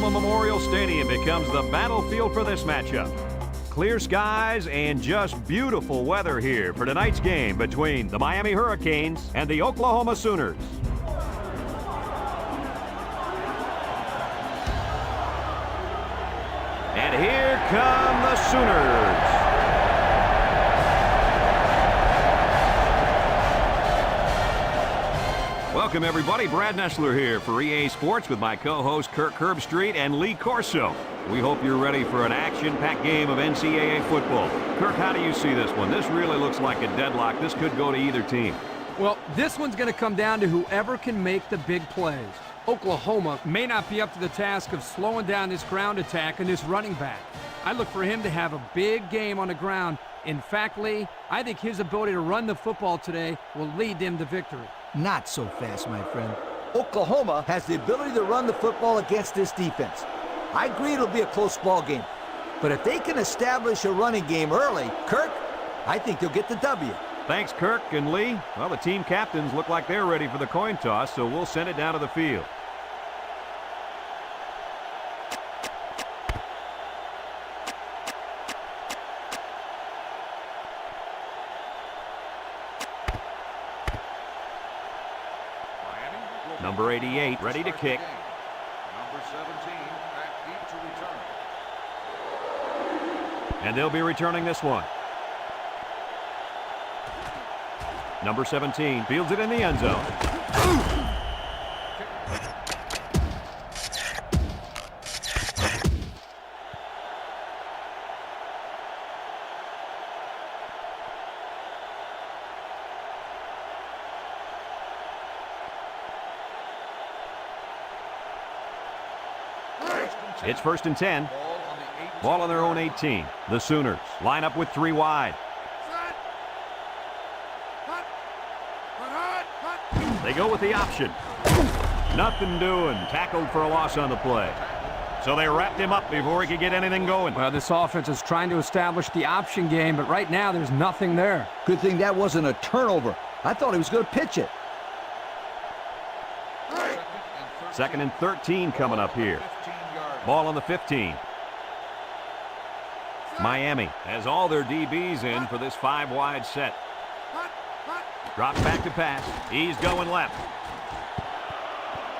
Oklahoma Memorial Stadium becomes the battlefield for this matchup. Clear skies and just beautiful weather here for tonight's game between the Miami Hurricanes and the Oklahoma Sooners. And here come the Sooners. Welcome, everybody. Brad Nessler here for EA Sports with my co-host Kirk Herbstreit and Lee Corso. We hope you're ready for an action-packed game of NCAA football. Kirk, how do you see this one? This really looks like a deadlock. This could go to either team. Well, this one's going to come down to whoever can make the big plays. Oklahoma may not be up to the task of slowing down this ground attack and this running back. I look for him to have a big game on the ground. In fact, Lee, I think his ability to run the football today will lead them to victory. Not so fast, my friend. Oklahoma has the ability to run the football against this defense. I agree it'll be a close ball game. But if they can establish a running game early, Kirk, I think they'll get the W. Thanks, Kirk and Lee. Well, the team captains look like they're ready for the coin toss, so we'll send it down to the field. Number 88, ready to kick. Number 17, back deep to return. And they'll be returning this one. Number 17 fields it in the end zone. It's 1st and 10. Ball on their own 18. The Sooners line up with 3 wide. They go with the option. Nothing doing. Tackled for a loss on the play. So they wrapped him up before he could get anything going. Well, this offense is trying to establish the option game, but right now there's nothing there. Good thing that wasn't a turnover. I thought he was going to pitch it. 2nd and 13 coming up here. Ball on the 15. Miami has all their DBs in for this 5-wide set. Drops back to pass. He's going left.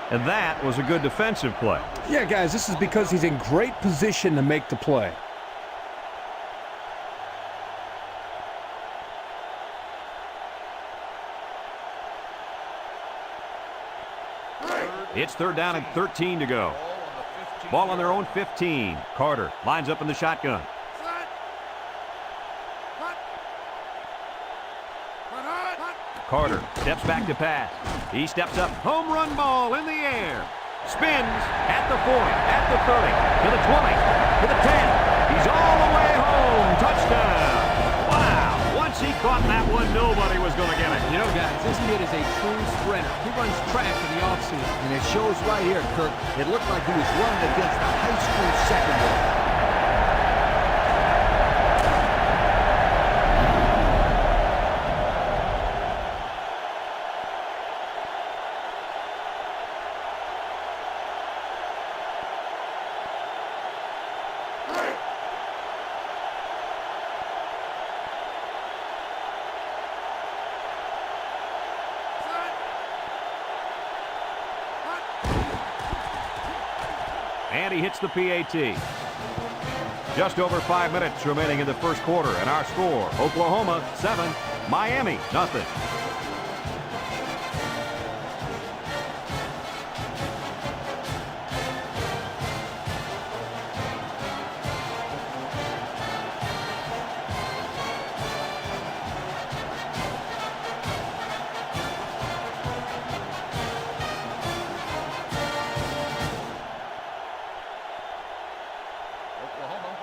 And that was a good defensive play. Yeah, guys, this is because he's in great position to make the play. It's 3rd down and 13 to go. Ball on their own 15. Carter lines up in the shotgun. Carter steps back to pass. He steps up. Home run ball in the air. Spins at the 40, at the 30, to the 20, to the 10. He's all the way home. Touchdown. Wow. Once he caught that one, nobody was going to get it. You know, guys, this kid is a true sprinter. He runs track in the offseason. And it shows right here, Kirk. It looked like he was running against the high school secondary. And he hits the PAT. Just over 5 minutes remaining in the first quarter, and our score, Oklahoma 7, Miami nothing.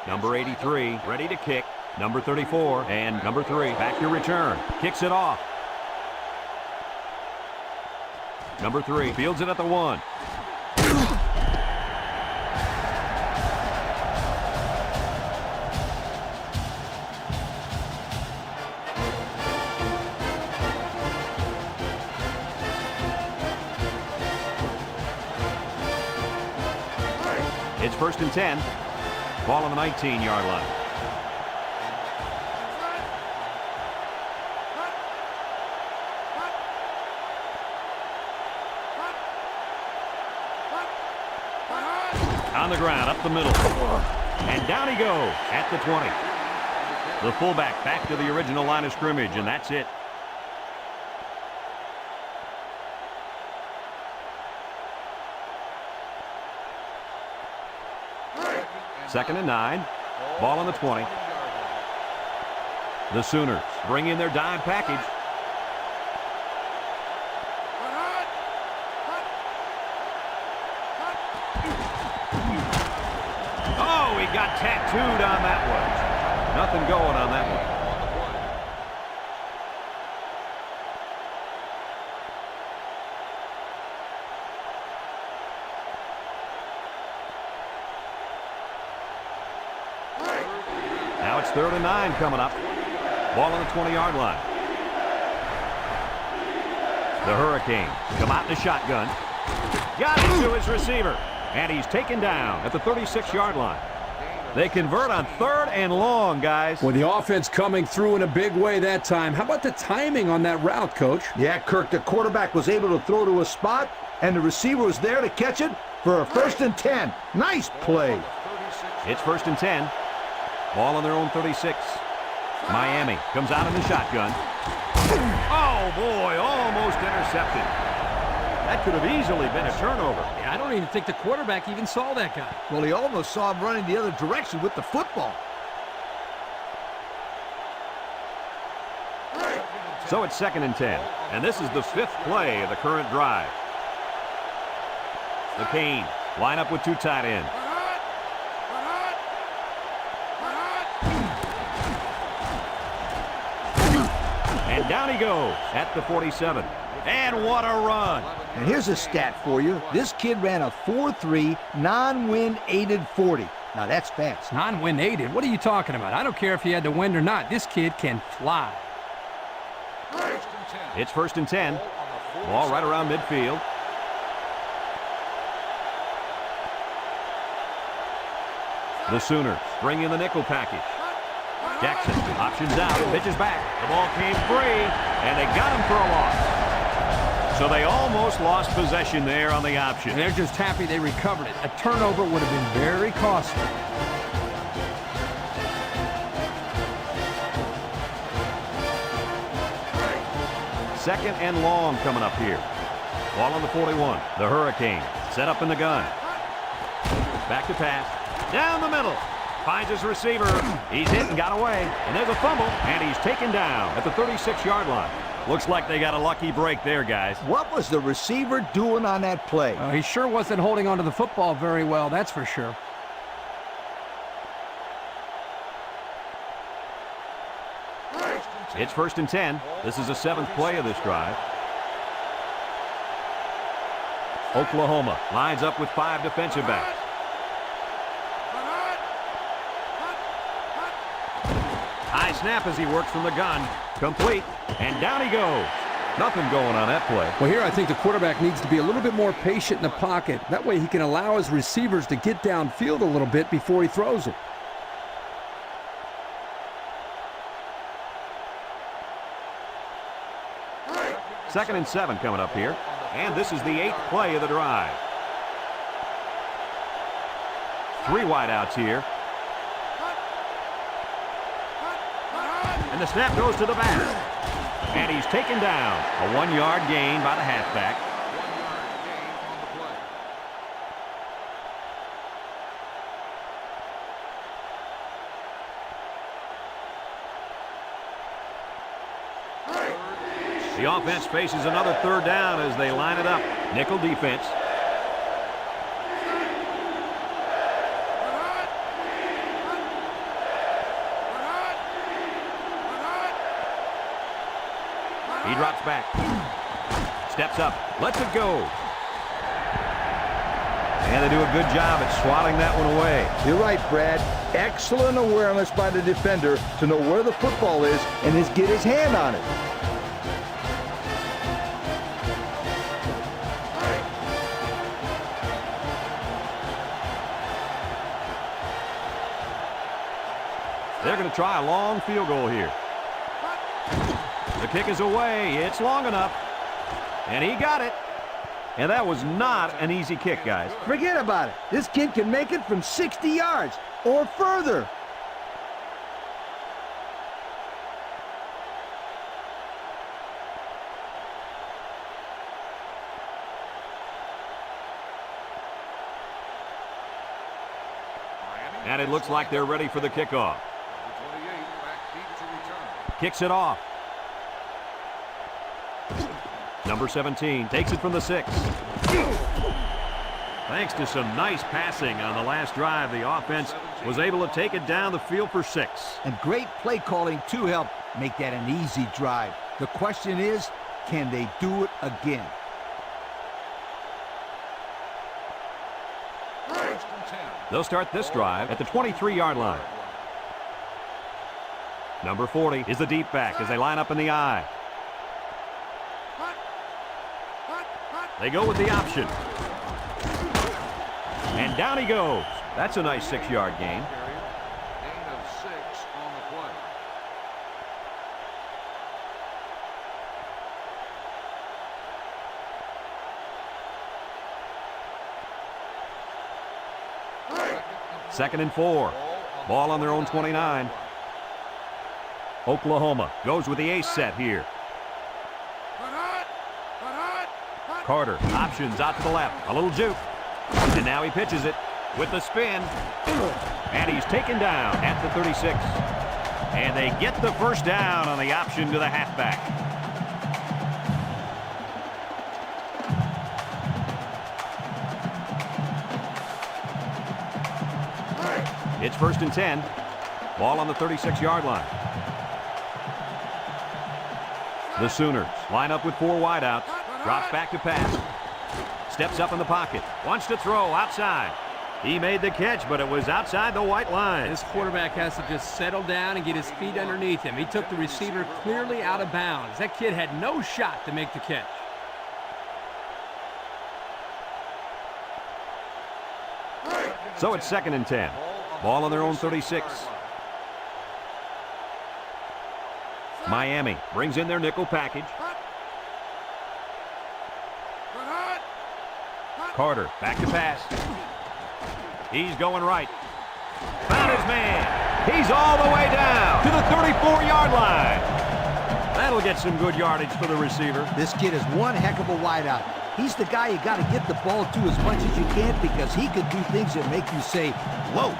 Number 83, ready to kick. Number 34, and number 3, back to return. Kicks it off. Number 3, fields it at the 1. first and 10. Ball on the 19-yard line. On the ground, up the middle. And down he goes at the 20. The fullback back to the original line of scrimmage, and that's it. Second and 9. Ball on the 20. The Sooners bring in their dime package. Oh, he got tattooed on that one. Nothing going on that one. Now it's 3rd and 9 coming up. Ball on the 20-yard line. The Hurricanes come out in the shotgun. Got it to his receiver. And he's taken down at the 36-yard line. They convert on 3rd and long, guys. Well, the offense coming through in a big way that time. How about the timing on that route, Coach? Yeah, Kirk, the quarterback was able to throw to a spot, and the receiver was there to catch it for a 1st and 10. Nice play. It's 1st and 10. Ball on their own 36. Miami comes out in the shotgun. Oh, boy, almost intercepted. That could have easily been a turnover. Yeah, I don't even think the quarterback even saw that guy. Well, he almost saw him running the other direction with the football. So it's 2nd and 10. And this is the 5th play of the current drive. The Canes line up with 2 tight ends. And down he goes at the 47. And what a run. And here's a stat for you. This kid ran a 4.3 non-wind aided 40. Now that's fast. Non-wind aided? What are you talking about? I don't care if he had the wind or not. This kid can fly. It's 1st and 10. Ball right around midfield. The Sooners bring in the nickel package. Jackson options out, pitches back. The ball came free, and they got him for a loss. So they almost lost possession there on the option. And they're just happy they recovered it. A turnover would have been very costly. 2nd and long coming up here. Ball on the 41. The Hurricanes set up in the gun. Back to pass. Down the middle. Finds his receiver. He's hit and got away. And there's a fumble, and he's taken down at the 36-yard line. Looks like they got a lucky break there, guys. What was the receiver doing on that play? He sure wasn't holding onto the football very well, that's for sure. It's 1st and 10. This is the 7th play of this drive. Oklahoma lines up with 5 defensive backs. High snap as he works from the gun. Complete. And down he goes. Nothing going on that play. Well, here I think the quarterback needs to be a little bit more patient in the pocket. That way he can allow his receivers to get downfield a little bit before he throws it. Second and 7 coming up here. And this is the 8th play of the drive. 3 wideouts here. And the snap goes to the back. And he's taken down. A 1-yard gain by the halfback. 1-yard gain on the play. The offense faces another 3rd down as they line it up. Nickel defense. He drops back. Steps up. Lets it go. And they do a good job at swatting that one away. You're right, Brad. Excellent awareness by the defender to know where the football is and get his hand on it. try a long field goal here. The kick is away. It's long enough. And he got it. And that was not an easy kick, guys. Forget about it. This kid can make it from 60 yards or further. And it looks like they're ready for the kickoff. Kicks it off. Number 17 takes it from the 6. Thanks to some nice passing on the last drive, the offense was able to take it down the field for 6. And great play calling to help make that an easy drive. The question is, can they do it again? They'll start this drive at the 23-yard line. Number 40 is the deep back as they line up in the I. They go with the option. And down he goes. That's a nice 6-yard gain. Gain of 6 on the play. Second and 4. Ball on their own 29. Oklahoma goes with the ace set here. Carter options out to the left. A little juke. And now he pitches it with the spin. And he's taken down at the 36. And they get the first down on the option to the halfback. It's first and 10. Ball on the 36-yard line. The Sooners line up with 4 wideouts. Drops back to pass. Steps up in the pocket. Wants to throw outside. He made the catch, but it was outside the white line. This quarterback has to just settle down and get his feet underneath him. He took the receiver clearly out of bounds. That kid had no shot to make the catch. So it's second and 10. Ball on their own 36. Miami brings in their nickel package. Carter back to pass. He's going right. Found his man. He's all the way down to the 34-yard line. That'll get some good yardage for the receiver. This kid is one heck of a wideout. He's the guy you got to get the ball to as much as you can because he could do things that make you say, whoa.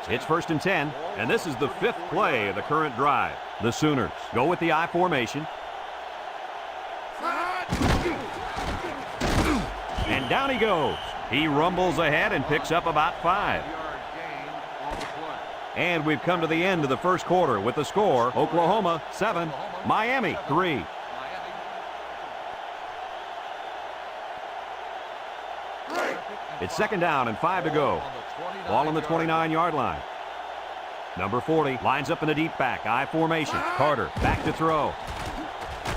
It's first and 10, and this is the 5th play of the current drive. The Sooners go with the I formation. And down he goes. He rumbles ahead and picks up about 5. And we've come to the end of the first quarter with the score, Oklahoma 7, Miami 3. It's second down and 5 to go. Ball on the 29-yard line. Number 40 lines up in a deep back, I formation. Carter back to throw.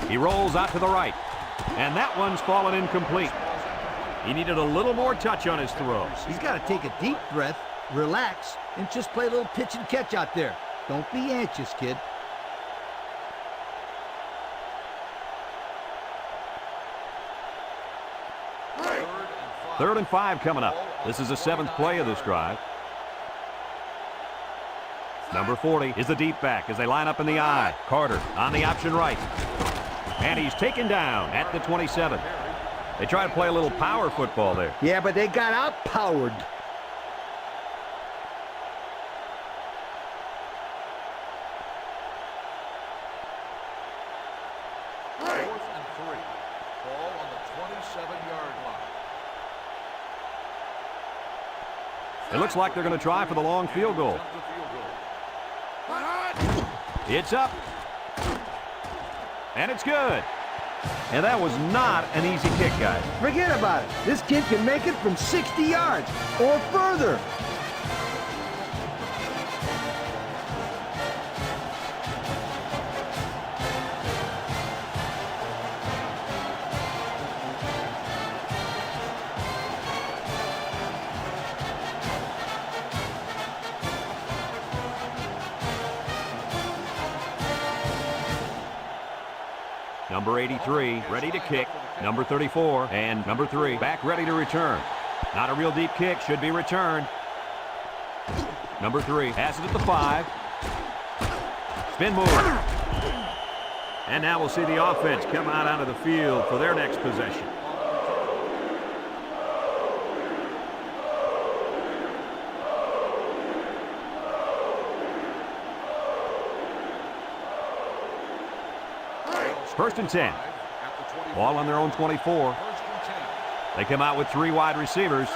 He rolls out to the right. And that one's fallen incomplete. He needed a little more touch on his throws. He's got to take a deep breath, relax, and just play a little pitch and catch out there. Don't be anxious, kid. Third and 5 coming up. This is the 7th play of this drive. Number 40 is the deep back as they line up in the I. Carter on the option right. And he's taken down at the 27. They try to play a little power football there. Yeah, but they got outpowered. It looks like they're going to try for the long field goal. It's up. And it's good. And that was not an easy kick, guys. Forget about it. This kid can make it from 60 yards or further. Number 83, ready to kick. Number 34, and number 3, back ready to return. Not a real deep kick, should be returned. Number 3 has it at the 5. Spin move. And now we'll see the offense come out onto the field for their next possession. First and 10. Ball on their own 24. They come out with 3 wide receivers.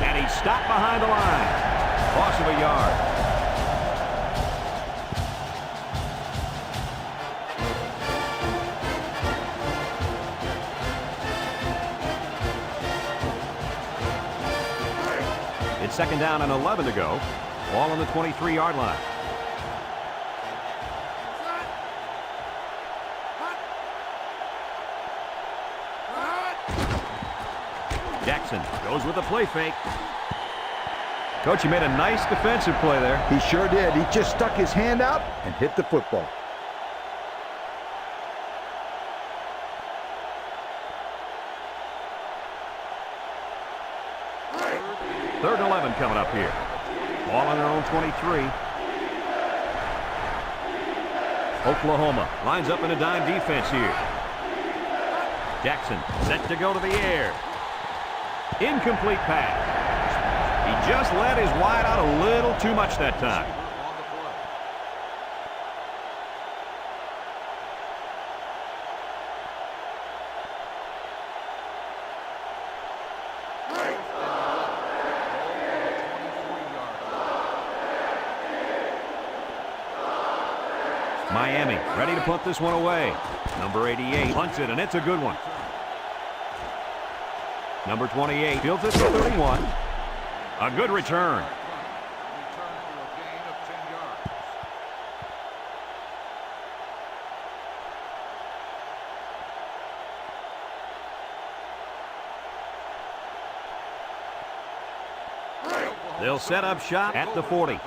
And he's stopped behind the line. Loss of a yard. It's second down and 11 to go. Ball on the 23-yard line. Jackson goes with the play fake. Coach, he made a nice defensive play there. He sure did. He just stuck his hand out and hit the football. Third and 11 coming up here. Ball on their own 23. Oklahoma lines up in a dime defense here. Jackson set to go to the air. Incomplete pass. He just let his wide out a little too much that time. Miami ready to punt this one away. Number 88 punts it, and it's a good one. Number 28 fields it for 31. A good return. They'll set up shop at the 40.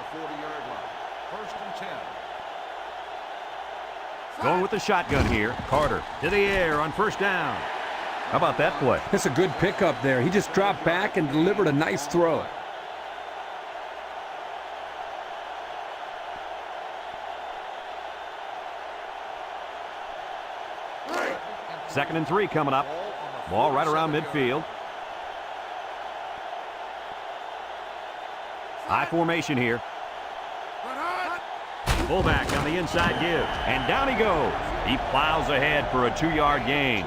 Going with the shotgun here. Carter to the air on first down. How about that play? That's a good pickup there. He just dropped back and delivered a nice throw. Second and 3 coming up. Ball right around midfield. High formation here. Fullback on the inside give. And down he goes. He plows ahead for a 2-yard gain.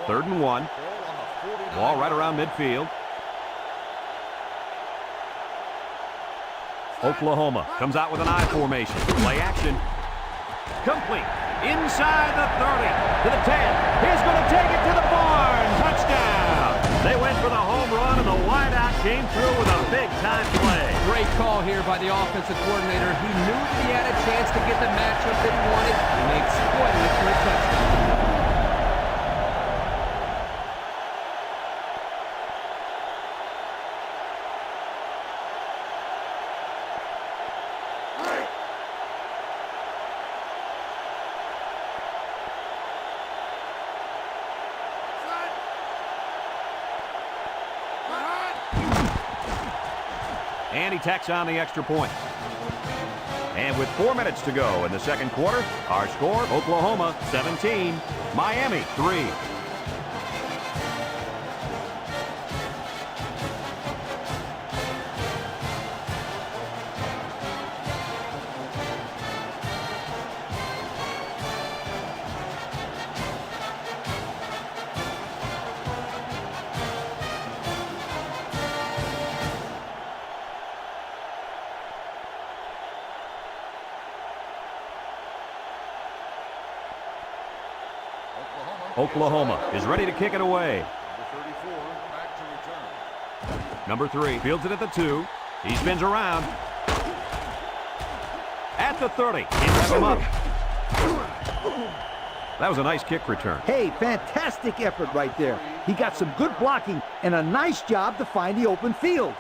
Third and 1. Ball right around midfield. Oklahoma comes out with an I formation. Play action. Complete. Inside the 30 to the 10. He's going to take it to the barn. Touchdown. They went for the home run, and the wideout came through with a big-time play. Great call here by the offensive coordinator. He knew that he had a chance to get the matchup that he wanted, and they exploited it for a touchdown. And he tacks on the extra point. And with 4 minutes to go in the second quarter, our score, Oklahoma 17, Miami 3. Oklahoma is ready to kick it away. Number 3 fields it at the 2. He spins around. at the 30. He left him up. That was a nice kick return. Hey, fantastic effort right there. He got some good blocking and a nice job to find the open field.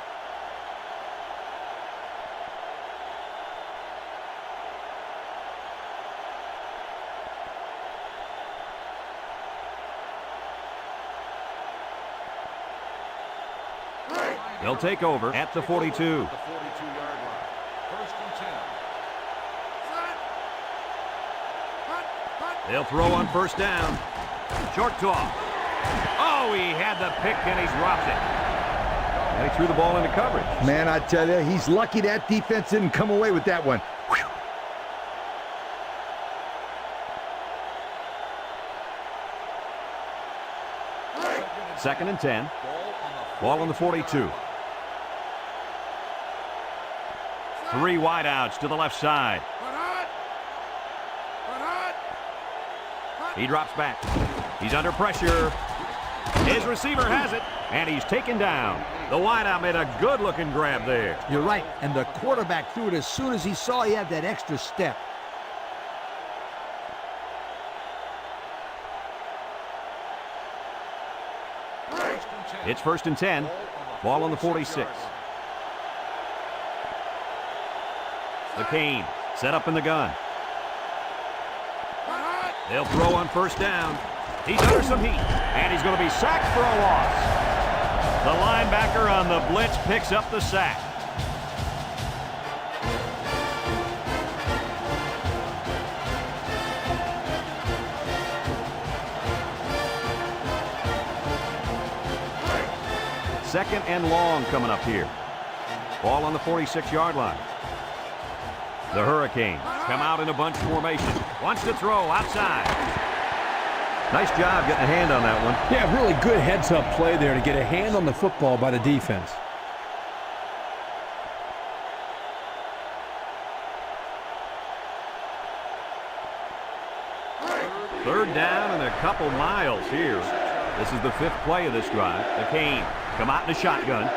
They'll take over at the 42. The 42-yard line. First and 10. They'll throw on first down. Short toss. Oh, he had the pick and he's dropped it. And he threw the ball into coverage. Man, I tell you, he's lucky that defense didn't come away with that one. Whew. Second and 10. Ball on the 42. 3 wideouts to the left side. He drops back. He's under pressure. His receiver has it, and he's taken down. The wideout made a good-looking grab there. You're right, and the quarterback threw it as soon as he saw he had that extra step. It's first and 10. Ball on the 46. McCain set up in the gun. They'll throw on first down. He's under some heat, and he's going to be sacked for a loss. The linebacker on the blitz picks up the sack. Second and long coming up here. Ball on the 46-yard line. The Hurricanes come out in a bunch formation. Wants to throw outside. Nice job getting a hand on that one. Yeah, really good heads-up play there to get a hand on the football by the defense. Third down and a couple miles here. This is the 5th play of this drive. McCain come out in a shotgun.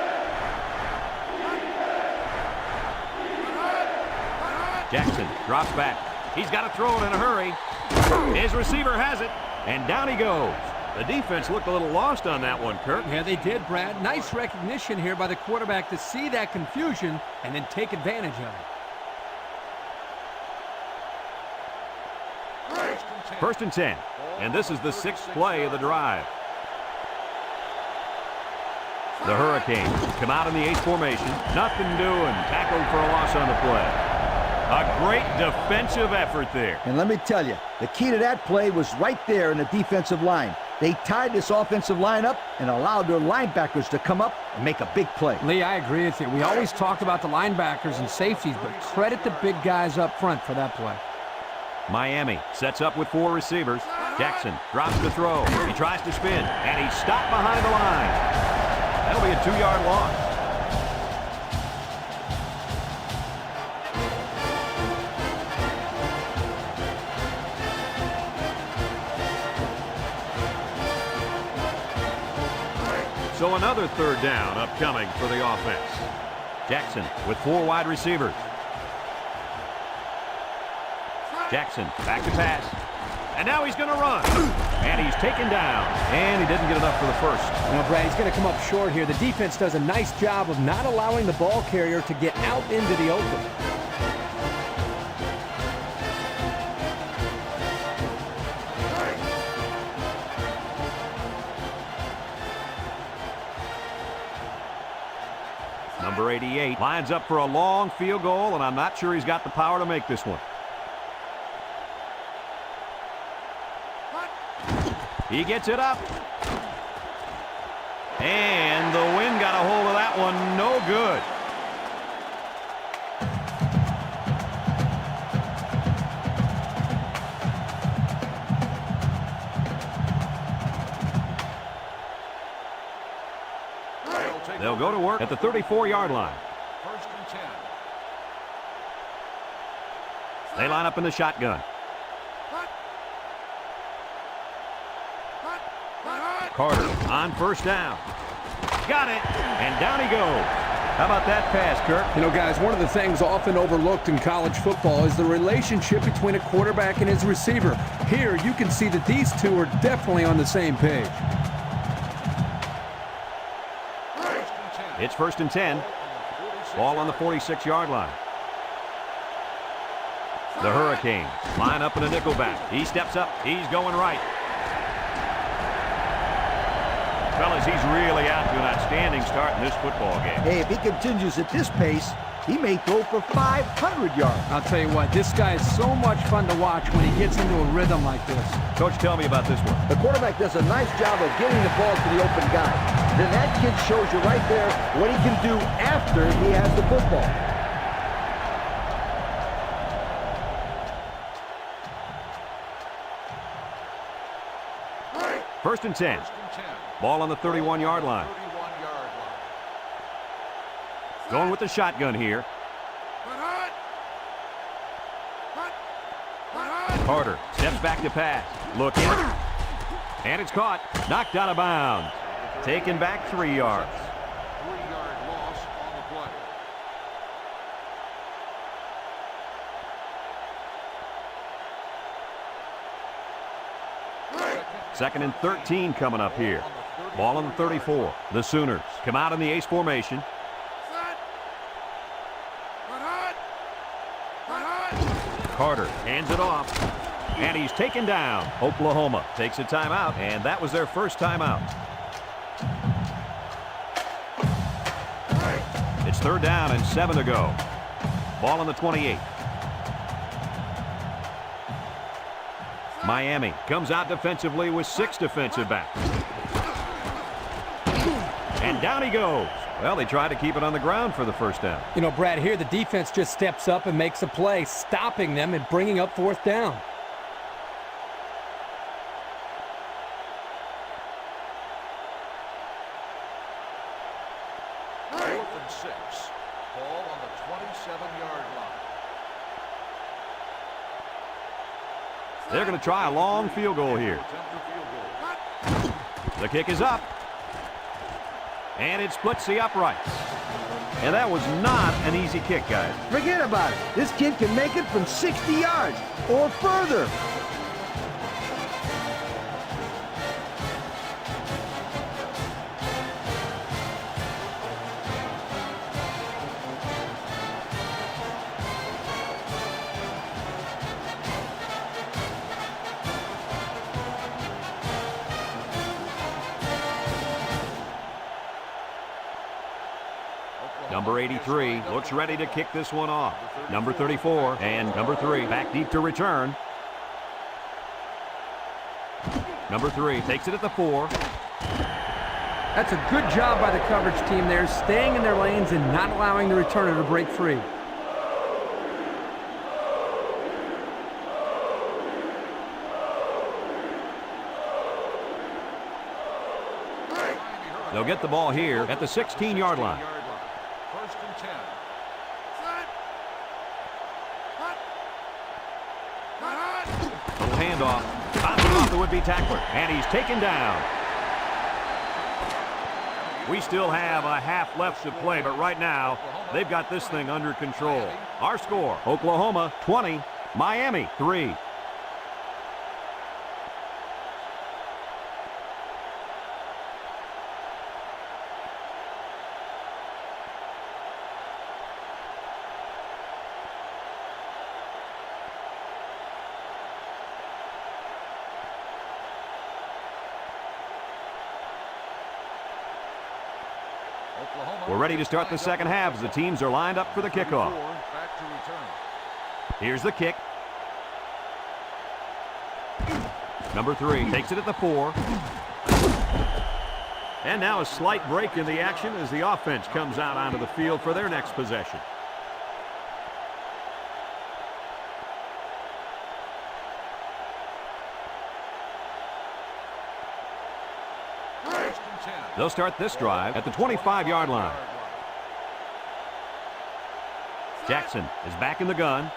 Jackson drops back. He's got to throw it in a hurry. His receiver has it, and down he goes. The defense looked a little lost on that one, Kirk. Yeah, they did, Brad. Nice recognition here by the quarterback to see that confusion and then take advantage of it. First and 10, and this is the 6th play of the drive. The Hurricanes come out in the 8th formation. Nothing doing. Tackled for a loss on the play. A great defensive effort there. And let me tell you, the key to that play was right there in the defensive line. They tied this offensive line up and allowed their linebackers to come up and make a big play. Lee, I agree with you. We always talk about the linebackers and safeties, but credit the big guys up front for that play. Miami sets up with 4 receivers. Jackson drops the throw. He tries to spin, and he's stopped behind the line. That'll be a 2-yard loss. So another third down upcoming for the offense. Jackson with 4 wide receivers. Jackson back to pass. And now he's going to run. And he's taken down. And he didn't get enough for the first. Now, Brad, he's going to come up short here. The defense does a nice job of not allowing the ball carrier to get out into the open. Number 88 lines up for a long field goal, and I'm not sure he's got the power to make this one. He gets it up. And the wind got a hold of that one. No good. They'll go to work at the 34-yard line. First and 10. They line up in the shotgun. Carter on first down. Got it, and down he goes. How about that pass, Kirk? You know, guys, one of the things often overlooked in college football is the relationship between a quarterback and his receiver. Here, you can see that these two are definitely on the same page. It's 1st and 10. Ball on the 46-yard line. The Hurricanes line up in a nickelback. He steps up. He's going right. Fellas, he's really out to an outstanding start in this football game. Hey, if he continues at this pace, he may throw for 500 yards. I'll tell you what, this guy is so much fun to watch when he gets into a rhythm like this. Coach, tell me about this one. The quarterback does a nice job of getting the ball to the open guy. Then that kid shows you right there what he can do after he has the football. First and 10. Ball on the 31-yard line. Going with the shotgun here. Carter steps back to pass. Looking. And it's caught. Knocked out of bounds. Taken back 3 yards. 3-yard loss on the play. Second and 13 coming up here. Ball on the 34. The Sooners come out in the ace formation. Carter hands it off. And he's taken down. Oklahoma takes a timeout, and that was their first timeout. It's 3rd down and 7 to go. Ball on the 28. Miami comes out defensively with 6 defensive backs. And down he goes. Well, they tried to keep it on the ground for the first down. You know, Brad, here the defense just steps up and makes a play, stopping them and bringing up 4th down. Ball on the 27-yard line. They're going to try a long field goal here. The kick is up. And it splits the uprights. And that was not an easy kick, guys. Forget about it. This kid can make it from 60 yards or further. Number 83 looks ready to kick this one off. Number 34 and number 3 back deep to return. Number 3 takes it at the 4. That's a good job by the coverage team there, staying in their lanes and not allowing the returner to break free. They'll get the ball here at the 16-yard line. First and 10. Little handoff. Bouncing off the would-be tackler. And he's taken down. We still have a half left to play, but right now, they've got this thing under control. Our score, Oklahoma 20, Miami 3. We're ready to start the second half as the teams are lined up for the kickoff. Here's the kick. Number 3 takes it at the 4. And now a slight break in the action as the offense comes out onto the field for their next possession. They'll start this drive at the 25-yard line. Jackson is back in the gun.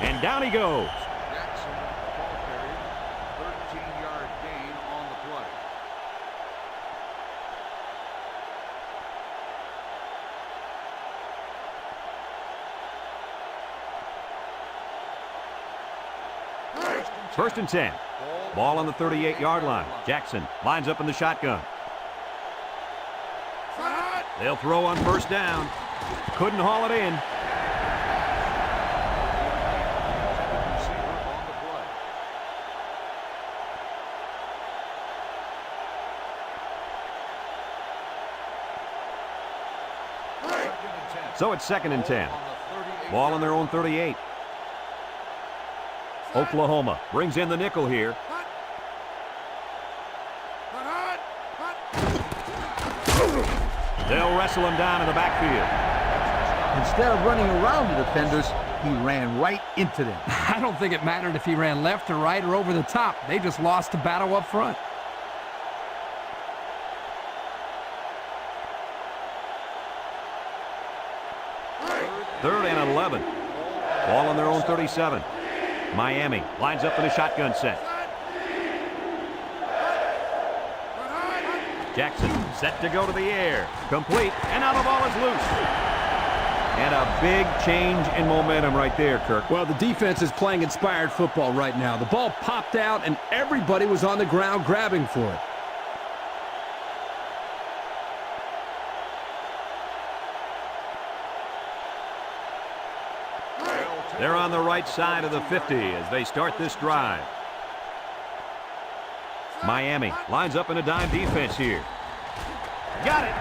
And down he goes. Jackson, ball carrier, 13-yard gain on the play. First and 10. Ball on the 38-yard line. Jackson lines up in the shotgun. They'll throw on first down. Couldn't haul it in. Receiver on the play. Second and 10. So it's second and 10. Ball on their own 38. Oklahoma brings in the nickel here. They'll wrestle him down in the backfield. Instead of running around the defenders, he ran right into them. I don't think it mattered if he ran left or right or over the top. They just lost the battle up front. Third and 11. Ball on their own 37. Miami lines up in a shotgun set. Jackson set to go to the air. Complete, and now the ball is loose. And a big change in momentum right there, Kirk. Well, the defense is playing inspired football right now. The ball popped out, and everybody was on the ground grabbing for it. They're on the right side of the 50 as they start this drive. Miami lines up in a dime defense here. Got it.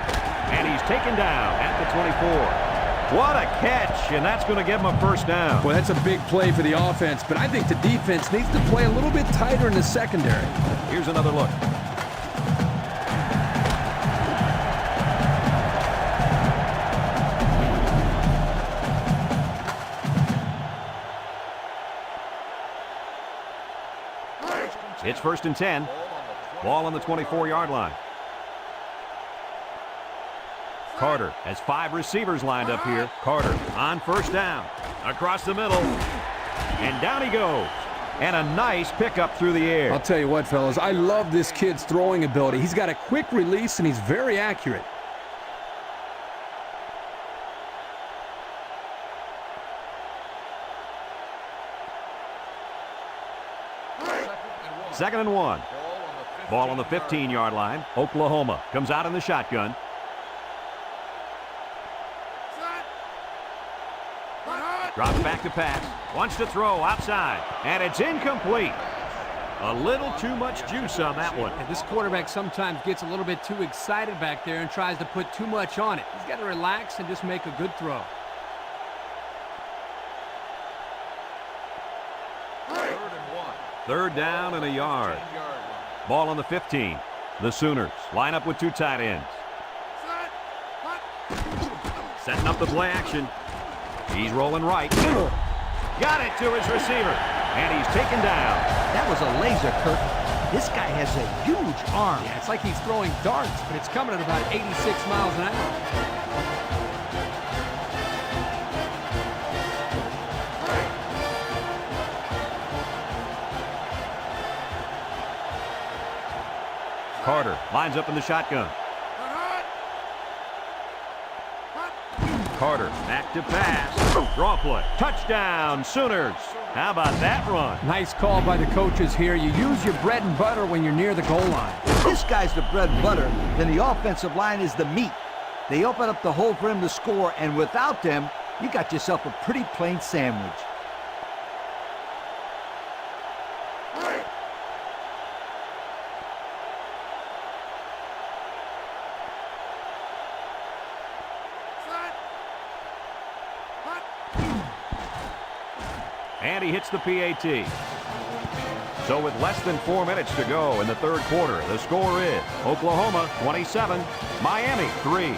And he's taken down at the 24. What a catch, and that's going to give him a first down. Well, that's a big play for the offense, but I think the defense needs to play a little bit tighter in the secondary. Here's another look. It's first and 10. Ball on the 24-yard line. Carter has 5 receivers lined up here. Carter on first down. Across the middle. And down he goes. And a nice pickup through the air. I'll tell you what, fellas, I love this kid's throwing ability. He's got a quick release, and he's very accurate. Second and 1. Ball on the 15-yard line. Oklahoma comes out in the shotgun. Drops back to pass. Wants to throw outside. And it's incomplete. A little too much juice on that one. And this quarterback sometimes gets a little bit too excited back there and tries to put too much on it. He's got to relax and just make a good throw. Third down and a yard. Ball on the 15. The Sooners line up with 2 tight ends. Setting up the play action. He's rolling right. Got it to his receiver. And he's taken down. That was a laser, Kirk. This guy has a huge arm. Yeah, it's like he's throwing darts, but it's coming at about 86 miles an hour. Carter lines up in the shotgun. Carter back to pass. Draw play. Touchdown, Sooners. How about that run? Nice call by the coaches here. You use your bread and butter when you're near the goal line. If this guy's the bread and butter, then the offensive line is the meat. They open up the hole for him to score, and without them, you got yourself a pretty plain sandwich. And he hits the PAT. So with less than 4 minutes to go in the third quarter, the score is Oklahoma 27, Miami 3.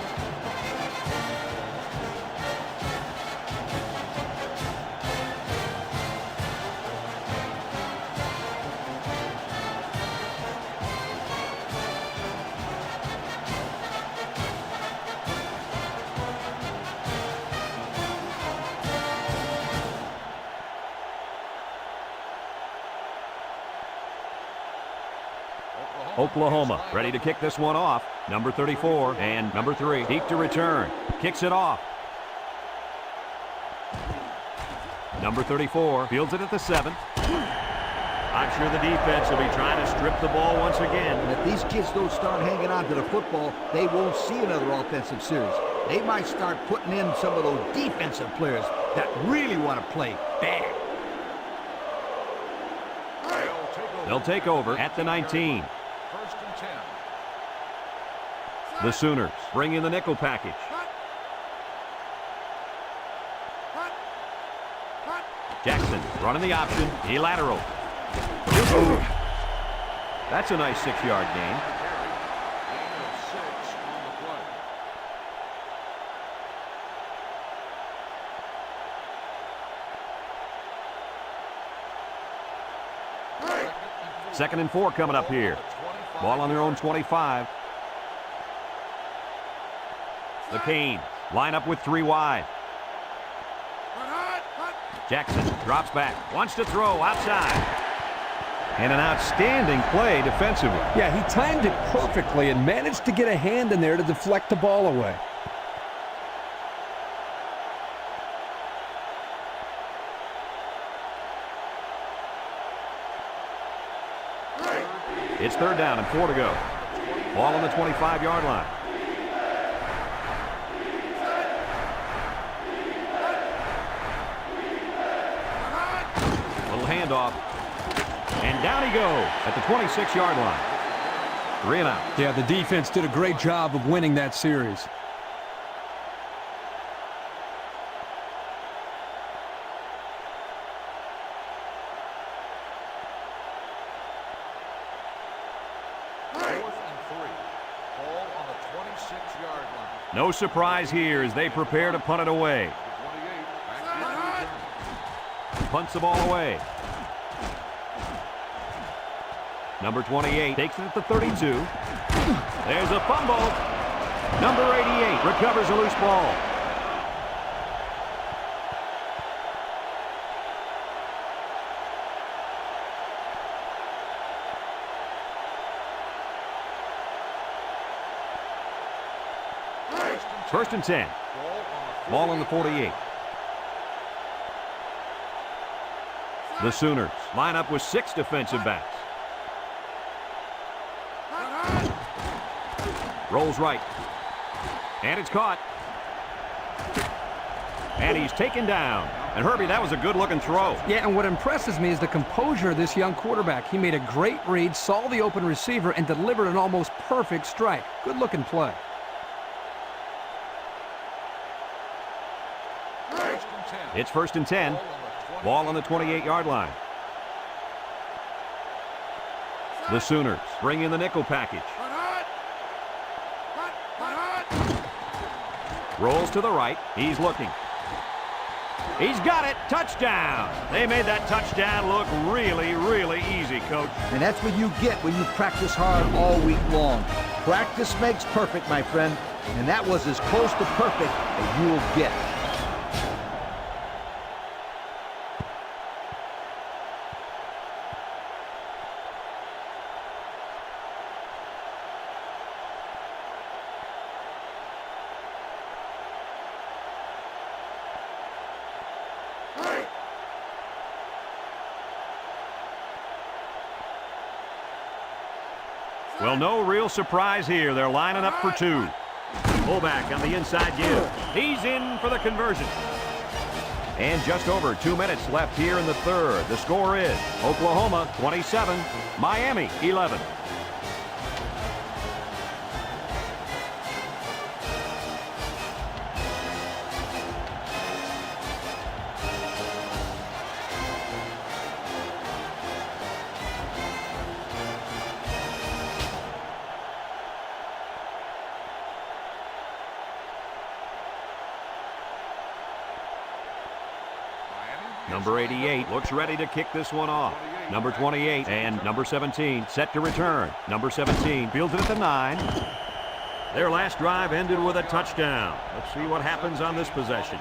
Oklahoma ready to kick this one off. Number 34 and number 3 deep to return. Kicks it off. Number 34 fields it at the 7. I'm sure the defense will be trying to strip the ball once again. And if these kids don't start hanging on to the football, they won't see another offensive series. They might start putting in some of those defensive players that really want to play bad. They'll take over at the 19. First and 10. The Sooners bring in the nickel package. Jackson running the option. He lateral. That's a nice 6-yard gain. Gain of 6 on the play. Second and 4 coming up here. Ball on their own 25. The Canes line up with 3 wide. Jackson drops back. Wants to throw outside. And an outstanding play defensively. Yeah, he timed it perfectly and managed to get a hand in there to deflect the ball away. It's 3rd down and 4 to go. Ball on the 25-yard line. Little handoff. And down he goes at the 26-yard line. 3 and out. Yeah, the defense did a great job of winning that series. No surprise here as they prepare to punt it away. Punts the ball away. Number 28 takes it at the 32. There's a fumble. Number 88 recovers a loose ball. First and 10. Ball on the 48. The Sooners line up with 6 defensive backs. Rolls right. And it's caught. And he's taken down. And Herbie, that was a good-looking throw. Yeah, and what impresses me is the composure of this young quarterback. He made a great read, saw the open receiver, and delivered an almost perfect strike. Good-looking play. It's 1st and 10. Ball on the 28-yard line. The Sooners bring in the nickel package. Rolls to the right. He's looking. He's got it. Touchdown. They made that touchdown look really, really easy, Coach. And that's what you get when you practice hard all week long. Practice makes perfect, my friend. And that was as close to perfect as you'll get. Well, no real surprise here. They're lining up for 2. Fullback on the inside give. He's in for the conversion. And just over 2 minutes left here in the 3rd. The score is Oklahoma 27, Miami 11. Number 88 looks ready to kick this one off. Number 28 and number 17 set to return. Number 17 fields it at the 9. Their last drive ended with a touchdown. Let's see what happens on this possession.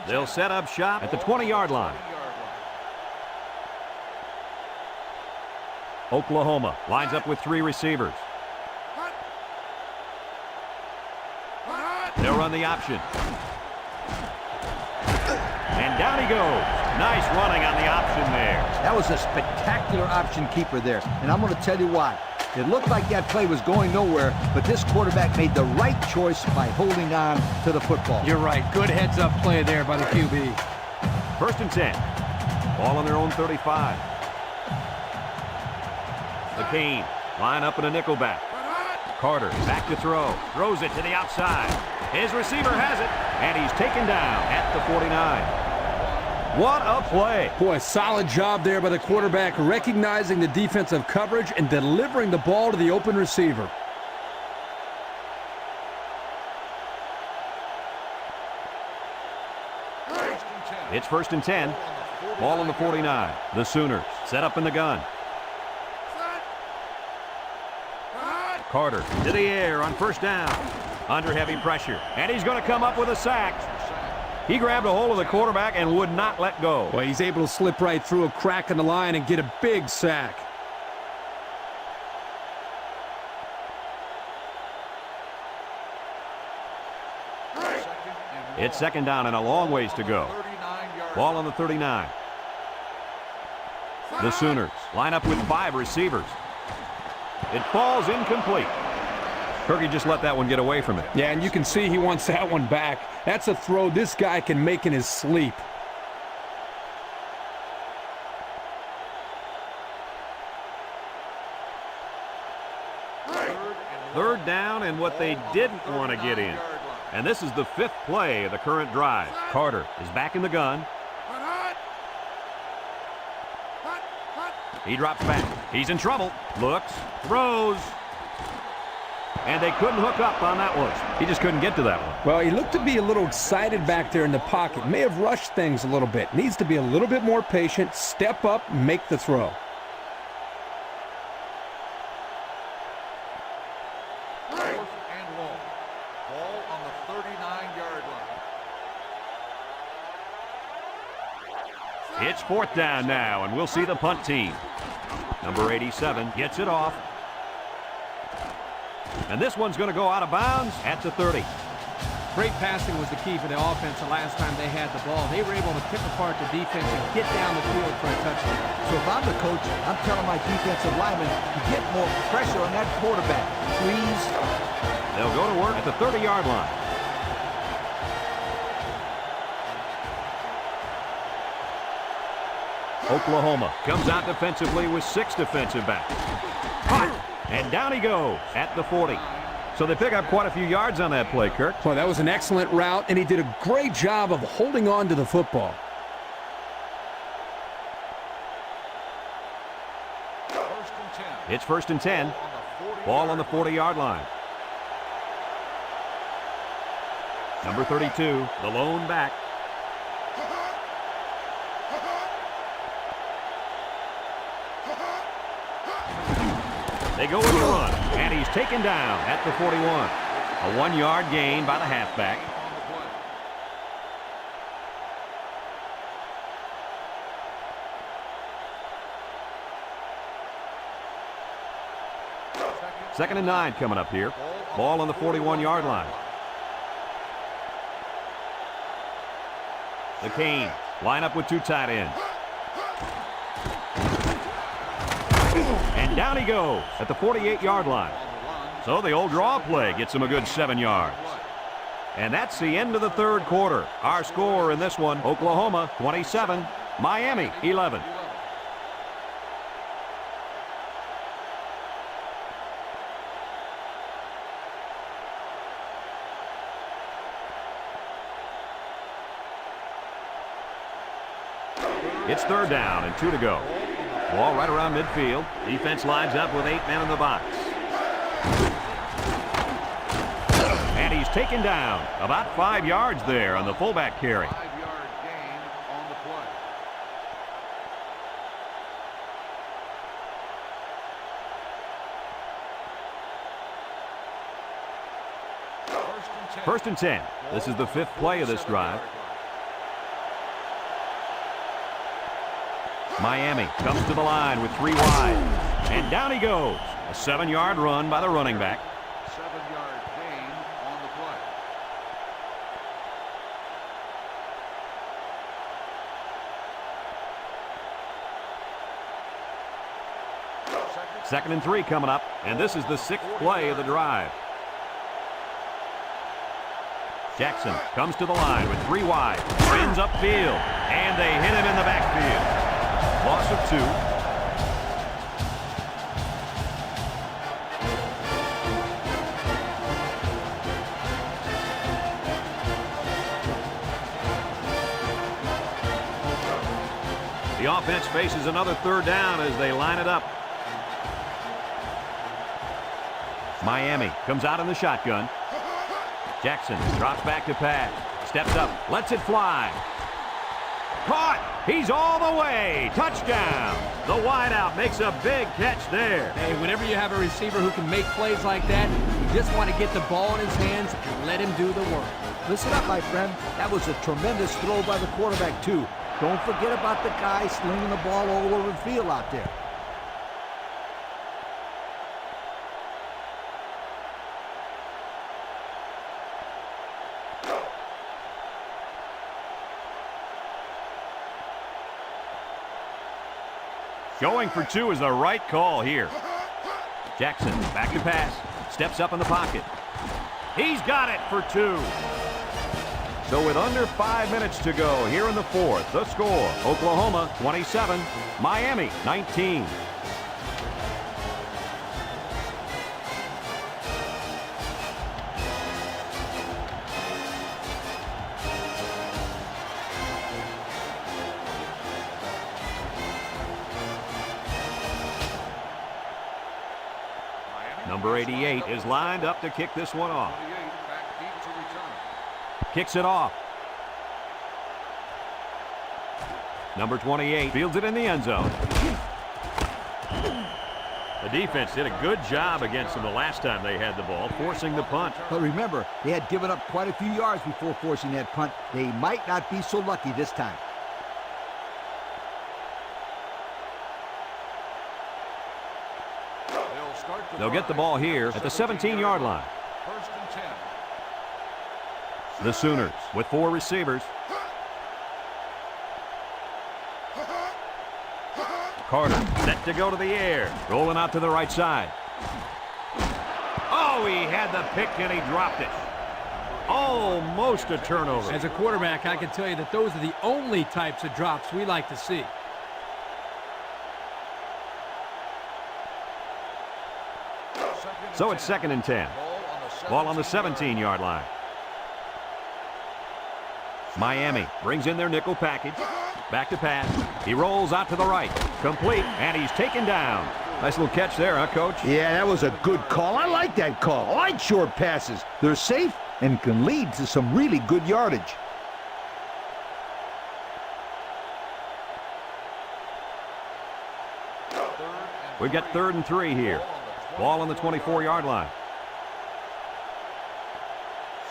They'll set up shop at the 20-yard line. Oklahoma lines up with 3 receivers. They'll run the option. And down he goes. Nice running on the option there. That was a spectacular option keeper there, and I'm going to tell you why. It looked like that play was going nowhere, but this quarterback made the right choice by holding on to the football. You're right. Good heads-up play there by the QB. 1st and 10. Ball on their own 35. The Cane line up in a nickel back. Carter back to throw. Throws it to the outside. His receiver has it, and he's taken down at the 49. What a play. Boy, solid job there by the quarterback, recognizing the defensive coverage and delivering the ball to the open receiver. It's 1st and 10. Ball on the 49. The Sooners set up in the gun. Carter to the air on 1st down. Under heavy pressure. And he's going to come up with a sack. He grabbed a hold of the quarterback and would not let go. Well, he's able to slip right through a crack in the line and get a big sack. It's 2nd down and a long ways to go. Ball on the 39. The Sooners line up with 5 receivers. It falls incomplete. Kirky just let that one get away from him. Yeah, and you can see he wants that one back. That's a throw this guy can make in his sleep. Third down and what they didn't want to get in. And this is the 5th play of the current drive. Carter is back in the gun. He drops back. He's in trouble. Looks. Throws. And they couldn't hook up on that one. He just couldn't get to that one. Well, he looked to be a little excited back there in the pocket. May have rushed things a little bit. Needs to be a little bit more patient, step up, make the throw. Ball on the 39-yard line. It's 4th down now, and we'll see the punt team. Number 87 gets it off. And this one's going to go out of bounds at the 30. Great passing was the key for the offense the last time they had the ball. They were able to pick apart the defense and get down the field for a touchdown. So if I'm the coach, I'm telling my defensive linemen to get more pressure on that quarterback. Please. They'll go to work at the 30-yard line. Oklahoma comes out defensively with 6 defensive backs. And down he goes at the 40. So they pick up quite a few yards on that play, Kirk. Well, that was an excellent route, and he did a great job of holding on to the football. It's 1st and 10. Ball on the 40-yard line. Number 32, the lone back. They go with the run, and he's taken down at the 41. A 1-yard gain by the halfback. Second and 9 coming up here. Ball on the 41-yard line. The Canes line up with 2 tight ends. And down he goes at the 48-yard line. So the old draw play gets him a good 7 yards. And that's the end of the 3rd quarter. Our score in this one, Oklahoma 27, Miami 11. It's 3rd down and 2 to go. Ball right around midfield. Defense lines up with 8 men in the box. And he's taken down about 5 yards there on the fullback carry. 5-yard gain on the play. 1st and 10. This is the 5th play of this drive. Miami comes to the line with 3 wide. And down he goes. A 7-yard run by the running back. 7-yard gain on the play. Second and 3 coming up. And this is the 6th play of the drive. Jackson comes to the line with 3 wide. Spins upfield. And they hit him in the backfield. Loss of 2. The offense faces another 3rd down as they line it up. Miami comes out in the shotgun. Jackson drops back to pass. Steps up, lets it fly. Caught! He's all the way! Touchdown! The wideout makes a big catch there. Hey, whenever you have a receiver who can make plays like that, you just want to get the ball in his hands and let him do the work. Listen up, my friend. That was a tremendous throw by the quarterback, too. Don't forget about the guy slinging the ball all over the field out there. Going for 2 is the right call here. Jackson back to pass. Steps up in the pocket. He's got it for 2. So with under 5 minutes to go here in the 4th, the score, Oklahoma 27, Miami 19. Number 88 is lined up to kick this one off. 28 back deep to return. Kicks it off. Number 28 fields it in the end zone. The defense did a good job against them the last time they had the ball, forcing the punt. But remember, they had given up quite a few yards before forcing that punt. They might not be so lucky this time. They'll get the ball here at the 17-yard line. 1st and 10. The Sooners with 4 receivers. Carter set to go to the air. Rolling out to the right side. Oh, he had the pick and he dropped it. Almost a turnover. As a quarterback, I can tell you that those are the only types of drops we like to see. So it's 2nd and 10. Ball on the 17-yard line. Miami brings in their nickel package. Back to pass. He rolls out to the right. Complete, and he's taken down. Nice little catch there, huh, Coach? Yeah, that was a good call. I like that call. I like short passes. They're safe and can lead to some really good yardage. We've got 3rd and 3 here. Ball on the 24-yard line.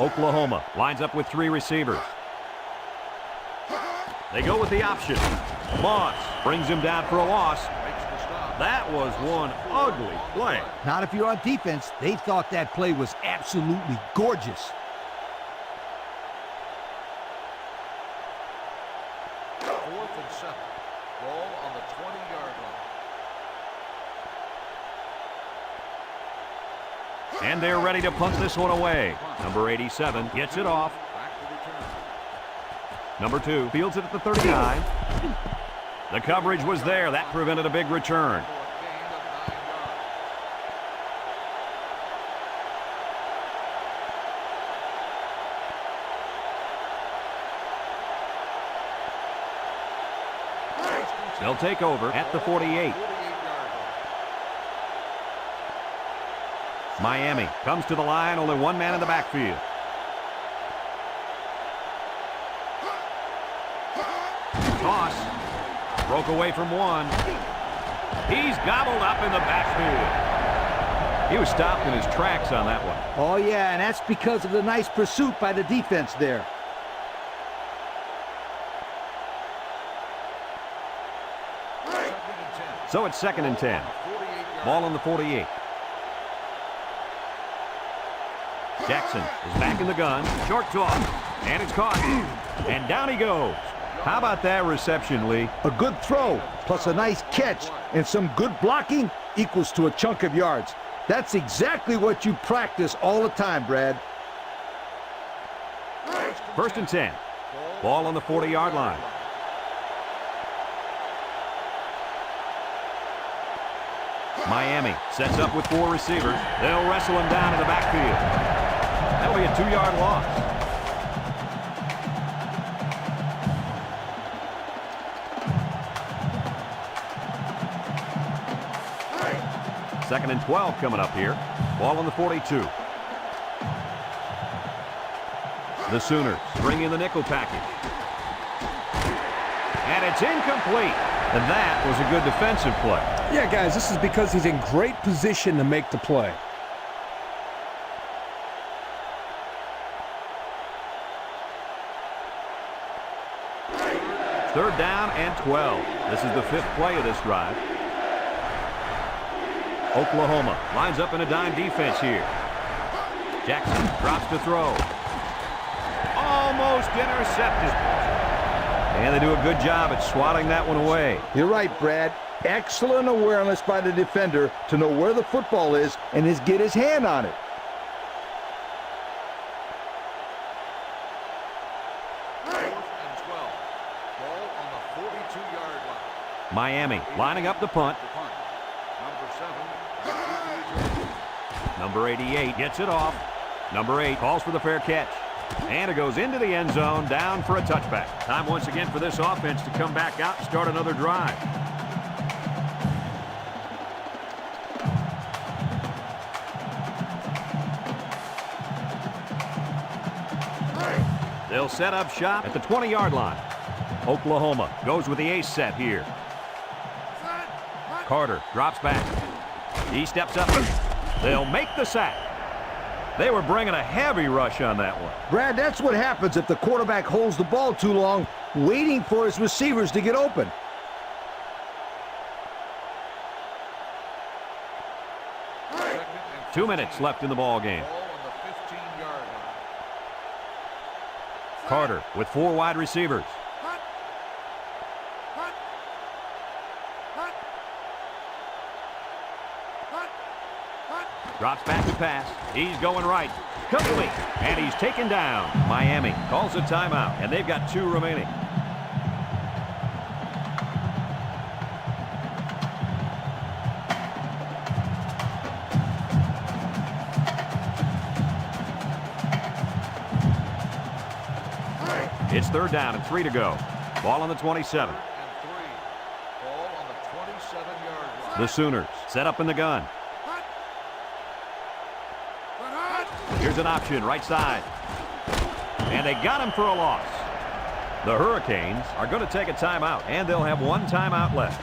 Oklahoma lines up with 3 receivers. They go with the option. Moss brings him down for a loss. That was one ugly play. Not if you're on defense. They thought that play was absolutely gorgeous. Fourth and 7. Ball on the 20-yard line. And they're ready to punt this one away. Number 87 gets it off. Back to return. Number 2 fields it at the 39. The coverage was there. That prevented a big return. For a gain of 9 yards. They'll take over at the 48. 48-yard line. Miami comes to the line, only one man in the backfield. Toss. Broke away from one. He's gobbled up in the backfield. He was stopped in his tracks on that one. Oh, yeah, and that's because of the nice pursuit by the defense there. So it's 2nd and 10. Ball on the 48. Jackson is back in the gun. Short toss. And it's caught. And down he goes. How about that reception, Lee? A good throw, plus a nice catch, and some good blocking equals to a chunk of yards. That's exactly what you practice all the time, Brad. 1st and 10. Ball on the 40-yard line. Miami sets up with 4 receivers. They'll wrestle him down in the backfield. That'll be a 2-yard loss. Second and 12 coming up here. Ball on the 42. The Sooners bring in the nickel package. And it's incomplete. And that was a good defensive play. Yeah, guys, this is because he's in great position to make the play. Third down and 12. This is the 5th play of this drive. Oklahoma lines up in a dime defense here. Jackson drops to throw. Almost intercepted. And they do a good job at swatting that one away. You're right, Brad. Excellent awareness by the defender to know where the football is and get his hand on it. Miami lining up the punt. Number 88 gets it off. Number 8 calls for the fair catch. And it goes into the end zone, down for a touchback. Time once again for this offense to come back out and start another drive. They'll set up shop at the 20-yard line. Oklahoma goes with the ace set here. Carter drops back. He steps up. They'll make the sack. They were bringing a heavy rush on that one. Brad, that's what happens if the quarterback holds the ball too long, waiting for his receivers to get open. Two minutes left in the ball game. Carter with 4 wide receivers. Drops back to pass. He's going right. Complete. And he's taken down. Miami calls a timeout, and they've got 2 remaining. It's 3rd down and 3 to go. Ball on the 27. The Sooners set up in the gun. Here's an option right side. And they got him for a loss. The Hurricanes are going to take a timeout, and they'll have 1 timeout left.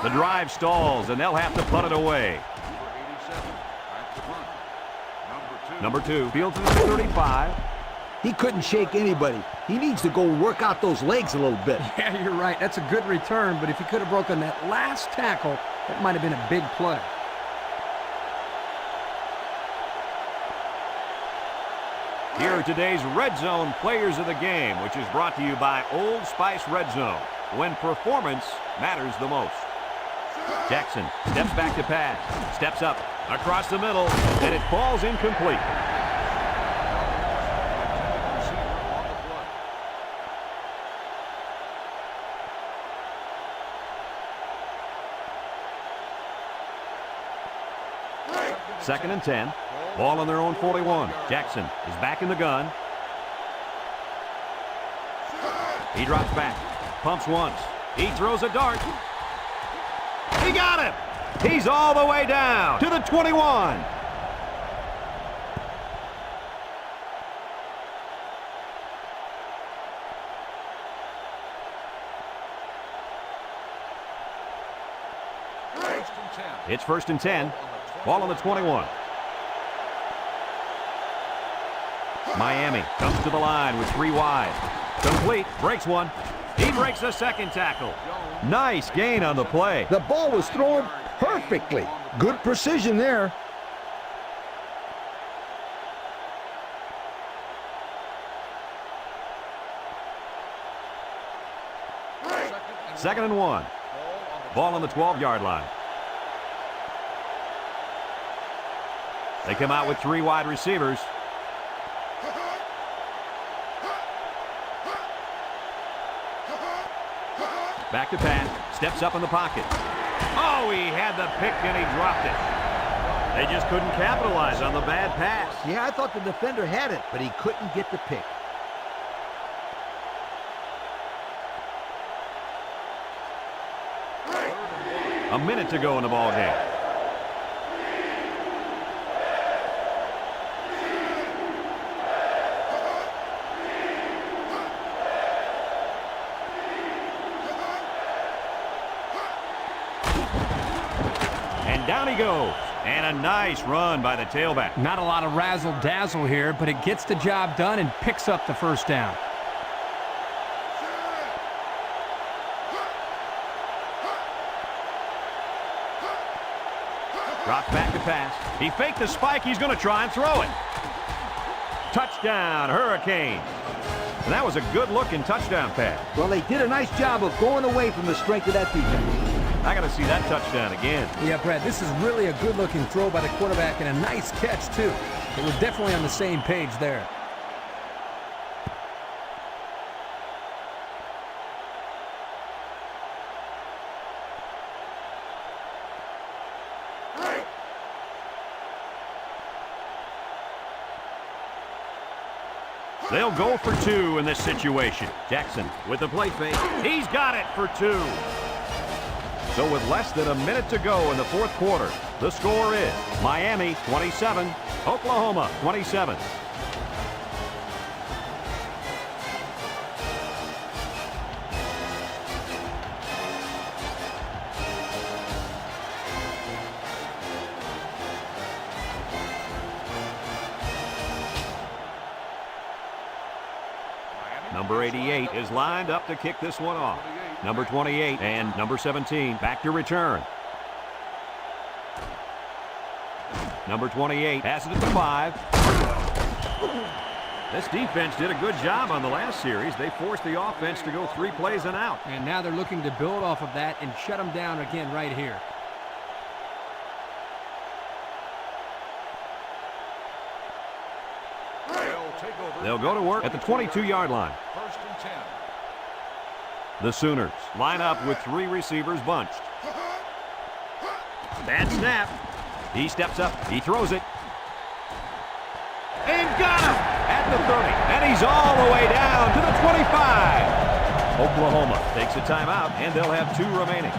The drive stalls, and they'll have to punt it away. Number 2 fields it at 35. He couldn't shake anybody. He needs to go work out those legs a little bit. Yeah, you're right. That's a good return, but if he could have broken that last tackle, that might have been a big play. Here are today's Red Zone Players of the Game, which is brought to you by Old Spice Red Zone, when performance matters the most. Jackson steps back to pass, steps up, across the middle, and it falls incomplete. Second and 10. Ball on their own 41. Jackson is back in the gun. He drops back, pumps once. He throws a dart. He got him. He's all the way down to the 21. It's 1st and 10. Ball on the 21. Miami comes to the line with 3 wide. Complete. Breaks one. He breaks a second tackle. Nice gain on the play. The ball was thrown perfectly. Good precision there. Second and 1. Ball on the 12-yard line. They come out with 3 wide receivers. Back to pass. Steps up in the pocket. Oh, he had the pick and he dropped it. They just couldn't capitalize on the bad pass. Yeah, I thought the defender had it, but he couldn't get the pick. A minute to go in the ball game. And down he goes. And a nice run by the tailback. Not a lot of razzle-dazzle here, but it gets the job done and picks up the first down. Drops back to pass. He faked the spike. He's going to try and throw it. Touchdown, Hurricanes. And that was a good-looking touchdown pass. Well, they did a nice job of going away from the strength of that defense. I got to see that touchdown again. Yeah, Brad, this is really a good-looking throw by the quarterback and a nice catch, too. They were definitely on the same page there. They'll go for 2 in this situation. Jackson with the play fake. He's got it for 2. So with less than a minute to go in the 4th quarter, the score is Miami 27, Oklahoma 27. Number 88 is lined up to kick this one off. Number 28 and number 17 back to return. Number 28 passes it to 5. This defense did a good job on the last series. They forced the offense to go 3 plays and out. And now they're looking to build off of that and shut them down again right here. They'll go to work at the 22-yard line. 1st and 10. The Sooners line up with 3 receivers bunched. Bad snap. He steps up. He throws it. And got him at the 30. And he's all the way down to the 25. Oklahoma takes a timeout, and they'll have 2 remaining.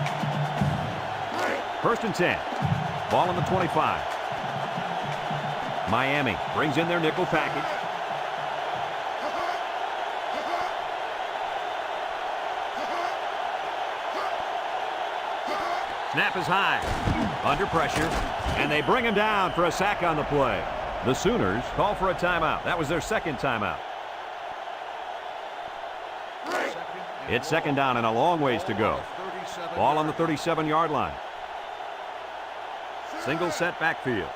1st and 10. Ball on the 25. Miami brings in their nickel package. Snap is high. Under pressure. And they bring him down for a sack on the play. The Sooners call for a timeout. That was their 2nd timeout. It's 2nd down and a long ways to go. Ball on the 37-yard line. Single set backfield.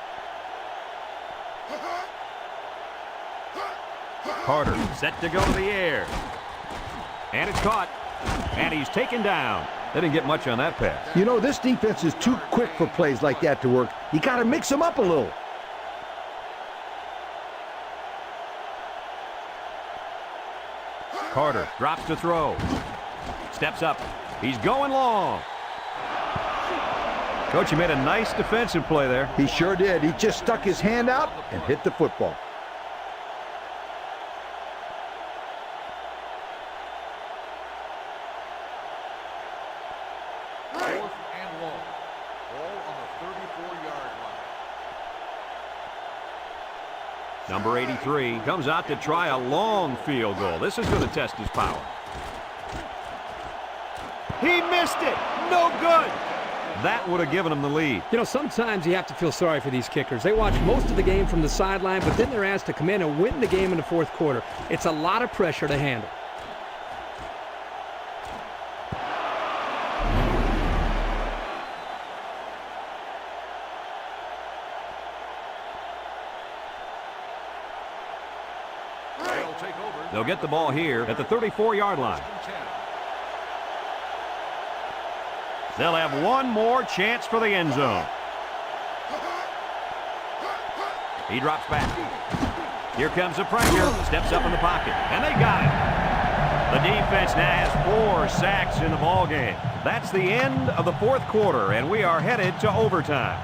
Carter set to go to the air. And it's caught. And he's taken down. They didn't get much on that pass. You know, this defense is too quick for plays like that to work. You got to mix them up a little. Carter drops to throw. Steps up. He's going long. Coach, he made a nice defensive play there. He sure did. He just stuck his hand out and hit the football. Number 83 comes out to try a long field goal. This is going to test his power. He missed it. No good. That would have given them the lead. You know, sometimes you have to feel sorry for these kickers. They watch most of the game from the sideline, but then they're asked to come in and win the game in the fourth quarter. It's a lot of pressure to handle. They'll get the ball here at the 34-yard line. They'll have one more chance for the end zone. He drops back. Here comes the pressure. Steps up in the pocket, and they got it. The defense now has 4 sacks in the ballgame. That's the end of the fourth quarter, and we are headed to overtime.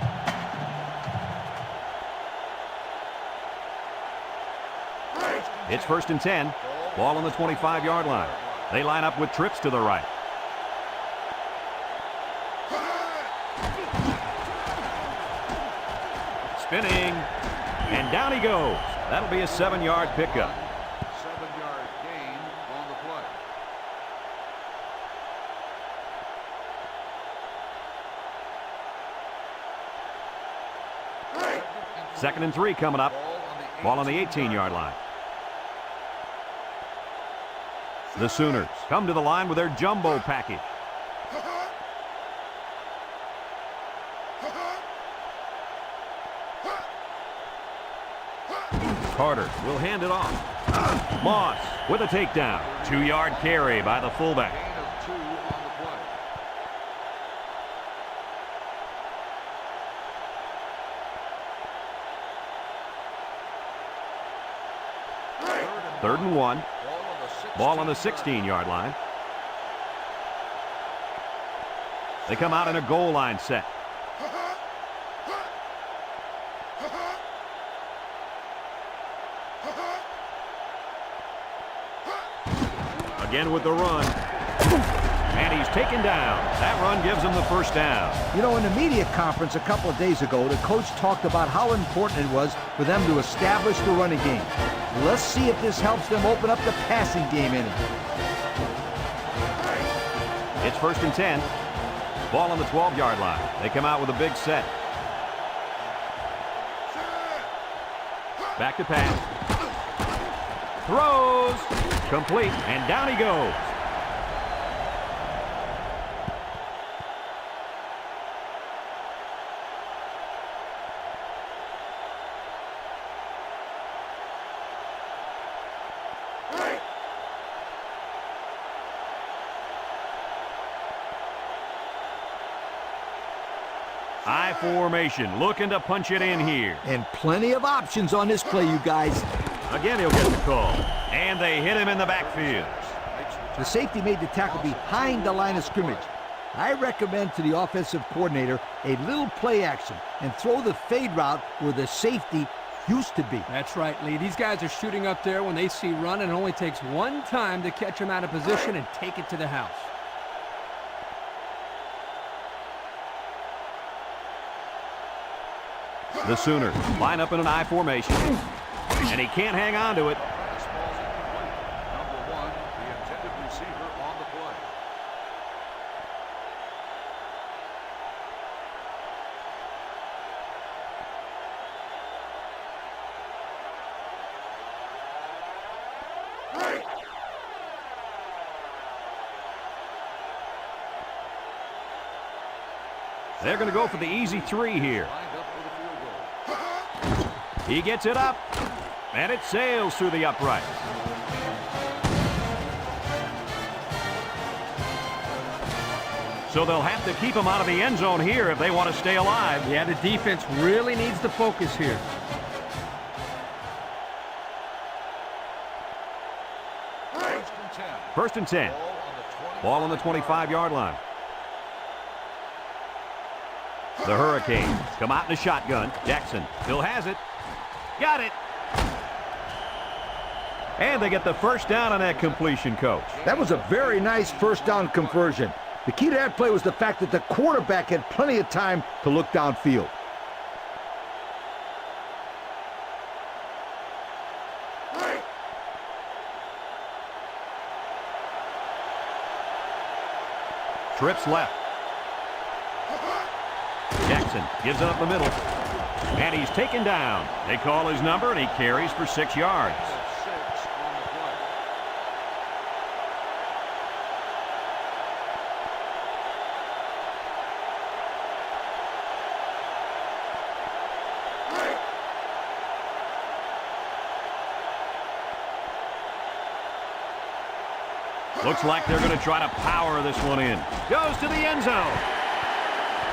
It's 1st and 10. Ball on the 25-yard line. They line up with trips to the right. Spinning. And down he goes. That'll be a 7-yard pickup. 7-yard gain on the play. 2nd and 3 coming up. Ball on the 18-yard line. The Sooners come to the line with their jumbo package. Carter will hand it off. Moss with a takedown. 2-yard carry by the fullback. Gain of 2 on the play. 3rd and 1. Ball on the 16-yard line. They come out in a goal line set. Again with the run. And he's taken down. That run gives him the first down. You know, in the media conference a couple of days ago, the coach talked about how important it was for them to establish the running game. Let's see if this helps them open up the passing game in it. It's 1st and 10. Ball on the 12-yard line. They come out with a big set. Back to pass. Throws. Complete. And down he goes. I formation, looking to punch it in here. And plenty of options on this play, you guys. Again, he'll get the call. And they hit him in the backfield. The safety made the tackle behind the line of scrimmage. I recommend to the offensive coordinator a little play action and throw the fade route where the safety used to be. That's right, Lee. These guys are shooting up there when they see run, and it only takes one time to catch him out of position and take it to the house. The Sooners line up in an I formation, and he can't hang on to it. This ball's incomplete. Number 1, the intended receiver on the play. They're going to go for the easy 3 here. Lined up for the field goal. He gets it up, and it sails through the uprights. So they'll have to keep him out of the end zone here if they want to stay alive. Yeah, the defense really needs to focus here. First and 10. 1st and 10. Ball on the 25-yard line. The Hurricanes come out in a shotgun. Jackson still has it. Got it. And they get the first down on that completion, Coach. That was a very nice first down conversion. The key to that play was the fact that the quarterback had plenty of time to look downfield. Trips left. Jackson gives it up the middle. And he's taken down. They call his number, and he carries for 6 yards. 6 on the play. Looks like they're going to try to power this one in. Goes to the end zone.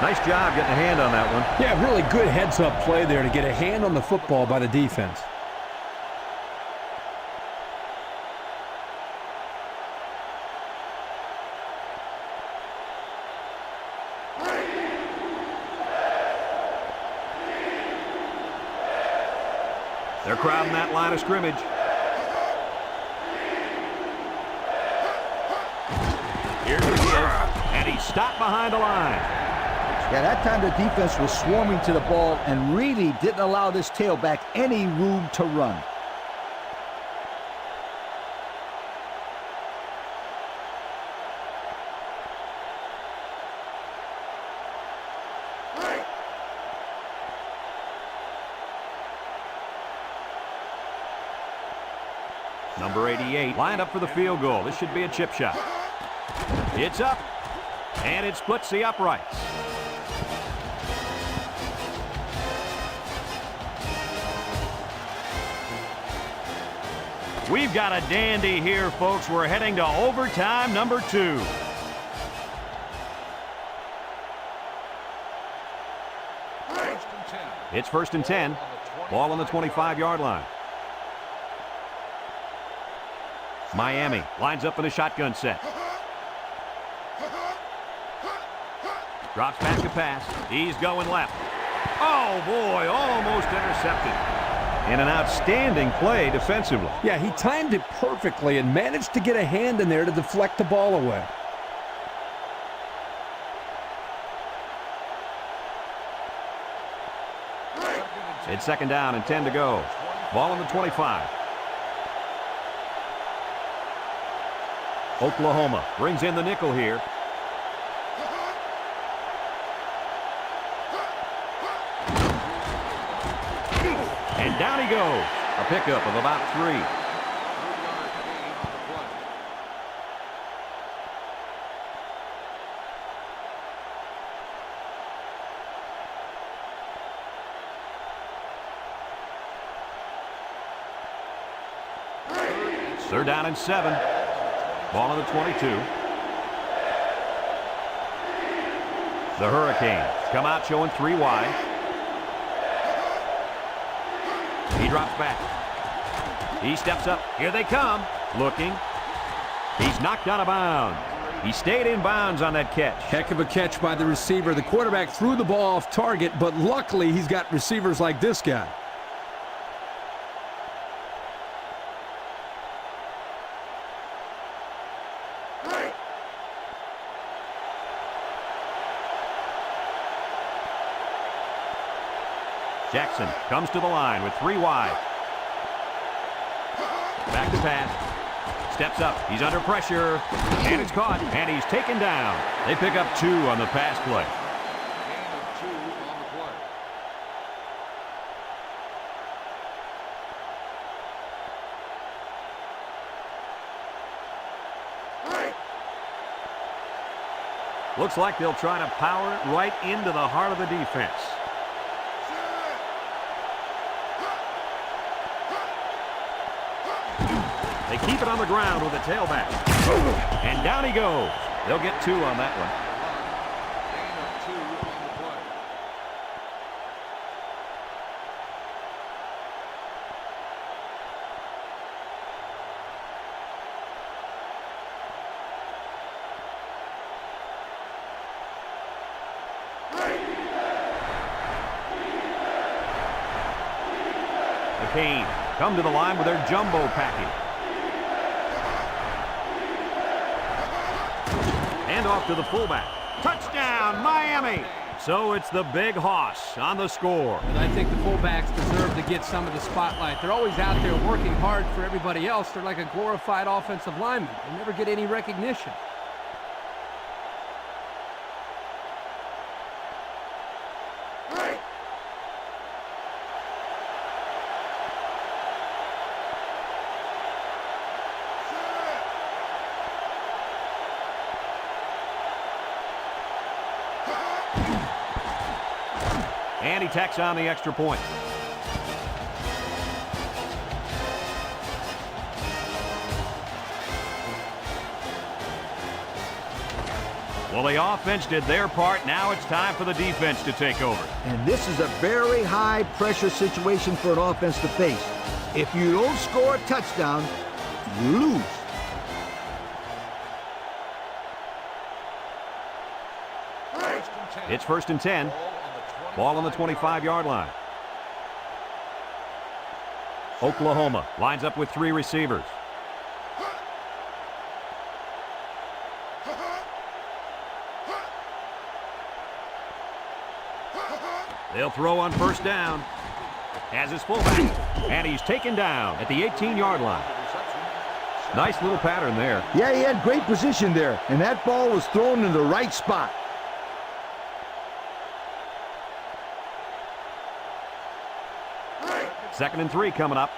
Nice job getting a hand on that one. Yeah, really good heads-up play there to get a hand on the football by the defense. They're crowding that line of scrimmage. Here's the give, and he's stopped behind the line. Yeah, that time the defense was swarming to the ball and really didn't allow this tailback any room to run. Number 88 lined up for the field goal. This should be a chip shot. It's up, and it splits the uprights. We've got a dandy here, folks. We're heading to overtime number 2. It's 1st and 10. Ball on the 25-yard line. Miami lines up in a shotgun set. Drops back to pass. He's going left. Oh, boy, almost intercepted. And an outstanding play defensively. Yeah, he timed it perfectly and managed to get a hand in there to deflect the ball away. It's 2nd down and 10 to go. Ball on the 25. Oklahoma brings in the nickel here. And down he goes. A pickup of about 3. 3-yard gain on the play. Third down and 7. Ball on the 22. The Hurricanes come out showing 3 wide. He drops back. He steps up. Here they come. Looking. He's knocked out of bounds. He stayed in bounds on that catch. Heck of a catch by the receiver. The quarterback threw the ball off target, but luckily he's got receivers like this guy. Jackson comes to the line with 3 wide. Back to pass. Steps up. He's under pressure. And it's caught. And he's taken down. They pick up 2 on the pass play. Gain of 2 on the play. Looks like they'll try to power it right into the heart of the defense. They keep it on the ground with the tailback. And down he goes. They'll get 2 on that one. Gain of 2 on the play. The Canes come to the line with their jumbo package. And off to the fullback. Touchdown, Miami! So it's the big hoss on the score. And I think the fullbacks deserve to get some of the spotlight. They're always out there working hard for everybody else. They're like a glorified offensive lineman. They never get any recognition. And he tacks on the extra point. Well, the offense did their part. Now it's time for the defense to take over. And this is a very high-pressure situation for an offense to face. If you don't score a touchdown, you lose. It's 1st and 10. Ball on the 25-yard line. Oklahoma lines up with 3 receivers. They'll throw on 1st down. Has his fullback. And he's taken down at the 18-yard line. Nice little pattern there. Yeah, he had great position there, and that ball was thrown in the right spot. Second and 3 coming up.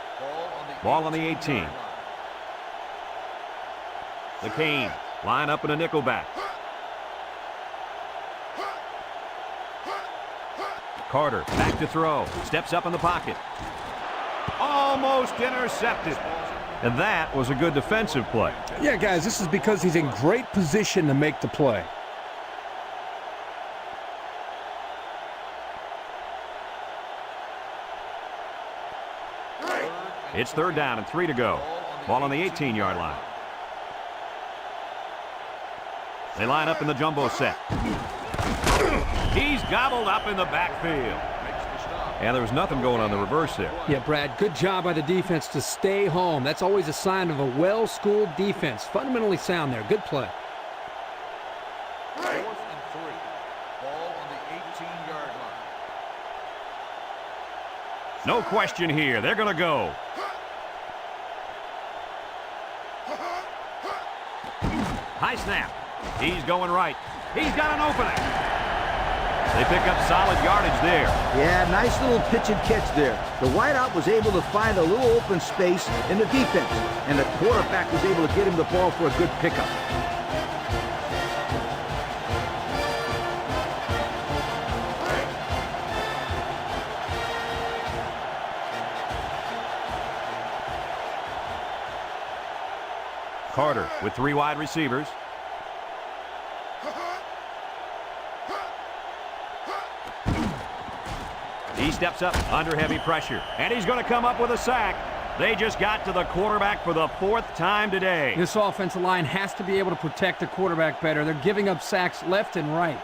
Ball on the 18. The Canes line up in a nickelback. Carter back to throw. Steps up in the pocket. Almost intercepted. And that was a good defensive play. Yeah, guys, this is because he's in great position to make the play. It's 3rd down and 3 to go. Ball on the 18-yard line. They line up in the jumbo set. He's gobbled up in the backfield. And there was nothing going on the reverse there. Yeah, Brad, good job by the defense to stay home. That's always a sign of a well-schooled defense. Fundamentally sound there. Good play. 4th and 3. Ball on the 18-yard line. No question here. They're going to go. High snap. He's going right. He's got an opening. They pick up solid yardage there. Yeah, nice little pitch and catch there. The wideout was able to find a little open space in the defense, and the quarterback was able to get him the ball for a good pickup. Carter with 3 wide receivers. He steps up under heavy pressure, and he's going to come up with a sack. They just got to the quarterback for the 4th time today. This offensive line has to be able to protect the quarterback better. They're giving up sacks left and right.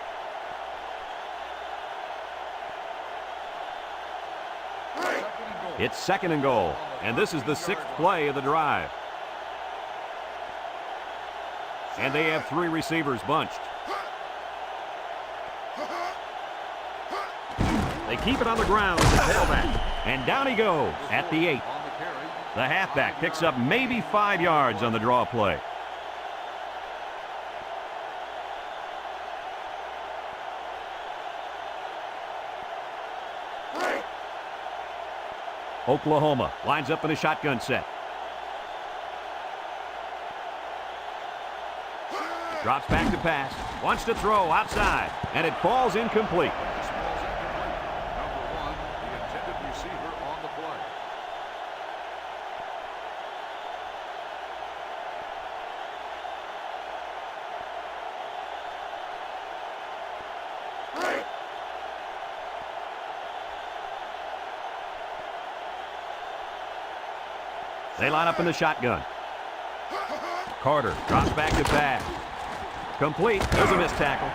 It's 2nd and goal, and this is the 6th play of the drive. And they have 3 receivers bunched. They keep it on the ground with the tailback. And down he goes at the 8. The halfback picks up maybe 5 yards on the draw play. Oklahoma lines up in a shotgun set. Drops back to pass. Wants to throw outside. And it falls incomplete. Number 1, the intended receiver on the play. They line up in the shotgun. Carter drops back to pass. Complete. There's a missed tackle.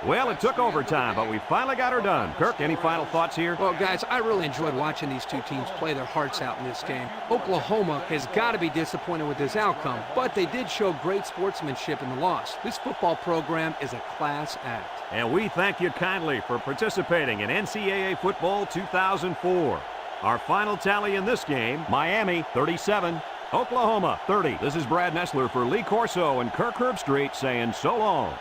Well, it took overtime, but we finally got her done. Kirk, any final thoughts here? Well, guys, I really enjoyed watching these two teams play their hearts out in this game. Oklahoma has got to be disappointed with this outcome, but they did show great sportsmanship in the loss. This football program is a class act. And we thank you kindly for participating in NCAA Football 2004. Our final tally in this game, Miami 37, Oklahoma 30. This is Brad Nessler for Lee Corso and Kirk Herbstreit saying so long.